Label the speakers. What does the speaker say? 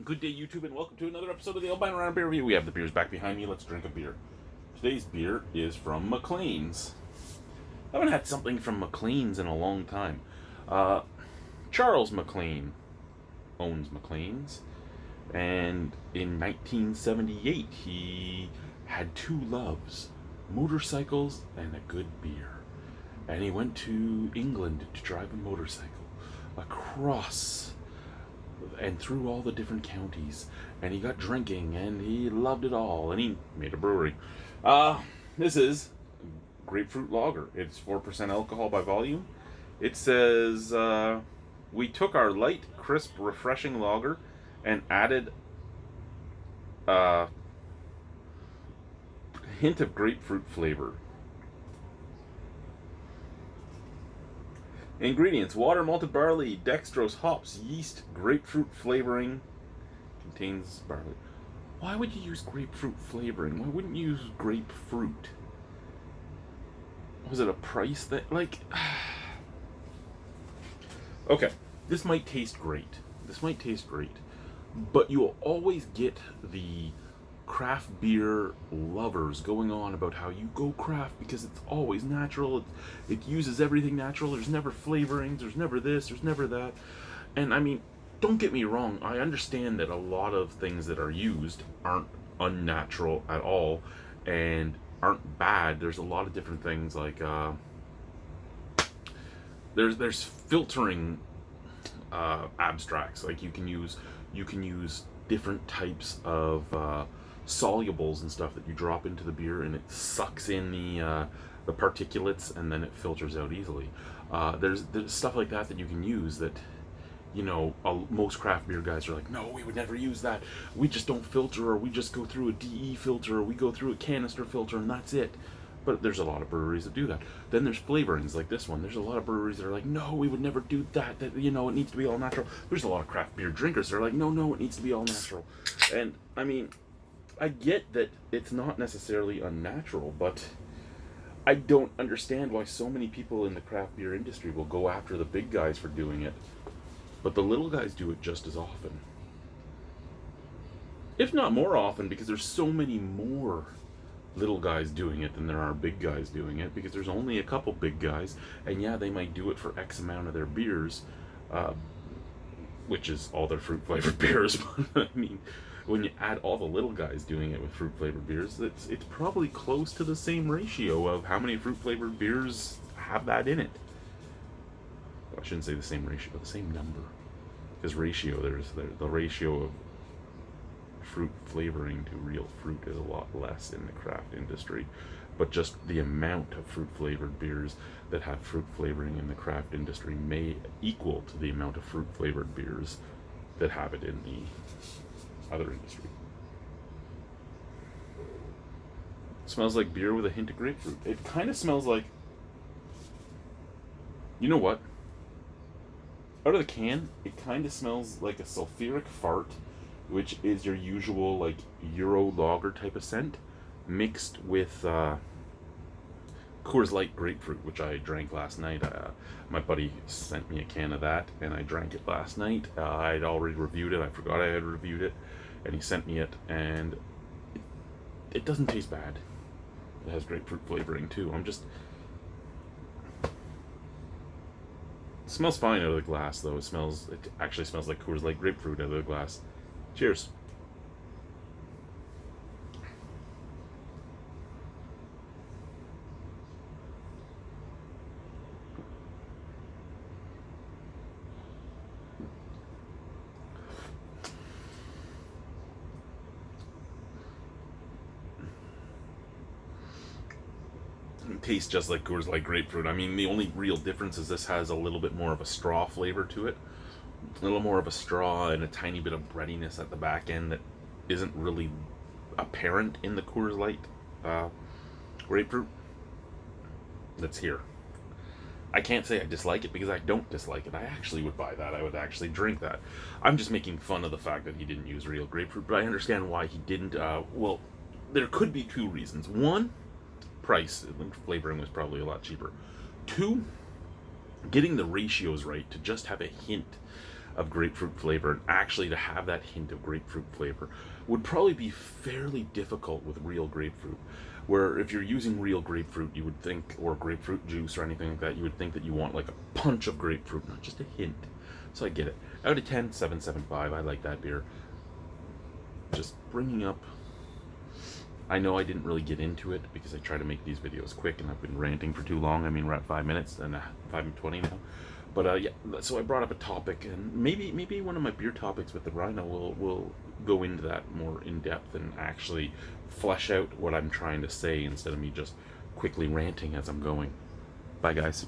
Speaker 1: Good day, YouTube, and welcome to another episode of the Albino Rhino Beer Review. We have the beers back behind me. Let's drink a beer. Today's beer is from Macleans. I haven't had something from Macleans in a long time. Charles Maclean owns Macleans, and in 1978 he had two loves: motorcycles and a good beer. And he went to England to drive a motorcycle across and through all the different counties, and he got drinking and he loved it all, and he made a brewery. This is Grapefruit Lager. It's 4% alcohol by volume. It says, we took our light, crisp, refreshing lager and added a hint of grapefruit flavor. Ingredients: water, malted barley, dextrose, hops, yeast, grapefruit flavoring. Contains barley. Why would you use grapefruit flavoring? Why wouldn't you use grapefruit? Was it a price that, like... Okay, this might taste great. But you'll always get the craft beer lovers going on about how you go craft because it's always natural. It uses everything natural. There's never flavorings. There's never this. There's never that. And I mean, don't get me wrong. I understand that a lot of things that are used aren't unnatural at all and aren't bad. There's a lot of different things like there's filtering abstracts. Like you can use different types of solubles and stuff that you drop into the beer, and it sucks in the particulates, and then it filters out easily. There's stuff like that you can use that, you know, most craft beer guys are like, no, we would never use that. We just don't filter, or we just go through a DE filter, or we go through a canister filter, and that's it. But there's a lot of breweries that do that. Then there's flavorings like this one. There's a lot of breweries that are like, no, we would never do that. That, you know, it needs to be all natural. There's a lot of craft beer drinkers that are like, no, it needs to be all natural. And I mean, I get that it's not necessarily unnatural, but I don't understand why so many people in the craft beer industry will go after the big guys for doing it, but the little guys do it just as often. If not more often, because there's so many more little guys doing it than there are big guys doing it, because there's only a couple big guys, and yeah, they might do it for X amount of their beers, which is all their fruit flavored beers. But I mean, when you add all the little guys doing it with fruit flavored beers, it's probably close to the same ratio of how many fruit flavored beers have that in it. Well, I shouldn't say the same ratio, but the same number, because ratio, there's the ratio of fruit flavoring to real fruit is a lot less in the craft industry, but just the amount of fruit flavored beers that have fruit flavoring in the craft industry may equal to the amount of fruit flavored beers that have it in the other industry. It smells like beer with a hint of grapefruit. It kind of smells like, you know what? Out of the can, it kind of smells like a sulfuric fart, which is your usual, like, Euro lager type of scent, mixed with Coors Light grapefruit, which I drank last night. My buddy sent me a can of that, and I drank it last night. I'd already reviewed it. I forgot I had reviewed it, and he sent me it, and it doesn't taste bad. It has grapefruit flavoring, too. It smells fine out of the glass, though. It actually smells like Coors Light grapefruit out of the glass. Cheers. It tastes just like Coors Light grapefruit. I mean, the only real difference is this has a little bit more of a straw flavor to it. A little more of a straw and a tiny bit of breadiness at the back end that isn't really apparent in the Coors Light grapefruit that's here. I can't say I dislike it, because I don't dislike it. I actually would buy that. I would actually drink that. I'm just making fun of the fact that he didn't use real grapefruit, but I understand why he didn't. Well, there could be two reasons. One, price. Flavoring was probably a lot cheaper. Two, getting the ratios right to just have a hint of grapefruit flavor, and actually to have that hint of grapefruit flavor would probably be fairly difficult with real grapefruit. Where if you're using real grapefruit, you would think, or grapefruit juice or anything like that, you would think that you want like a punch of grapefruit, not just a hint. So I get it. Out of 10, 7.75. I like that beer. Just bringing up, I know I didn't really get into it because I try to make these videos quick and I've been ranting for too long. I mean, we're at 5 minutes and 5:20 now. But yeah, so I brought up a topic, and maybe one of my beer topics with the Rhino will go into that more in depth and actually flesh out what I'm trying to say instead of me just quickly ranting as I'm going. Bye, guys.